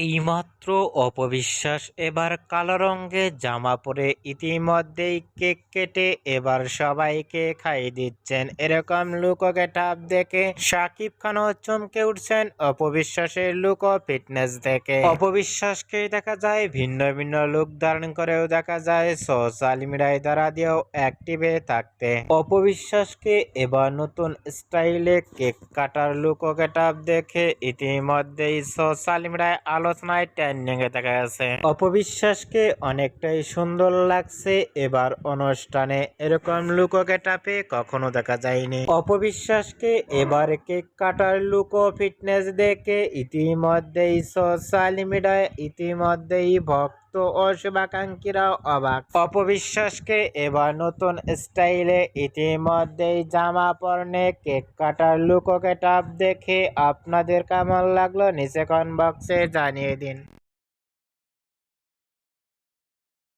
এইমাত্র অপবিশ্বাস এবার কালো রঙের জামা পরে ইতিমধ্যেই কেক কেটে এবার সবাইকে খাইয়ে দিচ্ছেন। এরকম লুক ও গেটআপ দেখে শাকিব খানও চমকে উঠছেন অপবিশ্বাসের লুক ও ফিটনেস দেখে। অপবিশ্বাসকে দেখা যায় ভিন্ন ভিন্ন লুক ধারণ করেও দেখা যায় সোশ্যাল মিডিয়ায় দ্বারা দিয়েও অ্যাক্টিভে থাকতে। অপবিশ্বাসকে এবার নতুন স্টাইলে কেক কাটার লুক ও গেটআপ দেখে ইতিমধ্যেই সোশ্যাল মিডিয়ায় আলোচনায় ট্রেন্ডিং এ দেখা গেছে। অপবিশ্বাসকে অনেকটাই সুন্দর লাগছে এবার অনুষ্ঠানে, এরকম লুক ও গেটআপে কখনো দেখা যায়নি। অপবিশ্বাসকে এবার কেক কাটার লুক ও ফিটনেস দেখে ইতিমধ্যেই সোশ্যাল মিডিয়ায় ভক্ত ও শুভাকাঙ্ক্ষীরাও অবাক। অপবিশ্বাসকে এবার নতুন স্টাইলে ইতিমধ্যেই জামা পরনে কেক কাটার লুক ও গেটআপ দেখে আপনাদের কেমন লাগলো নিচে কমেন্ট বক্সে জানিয়ে দিন।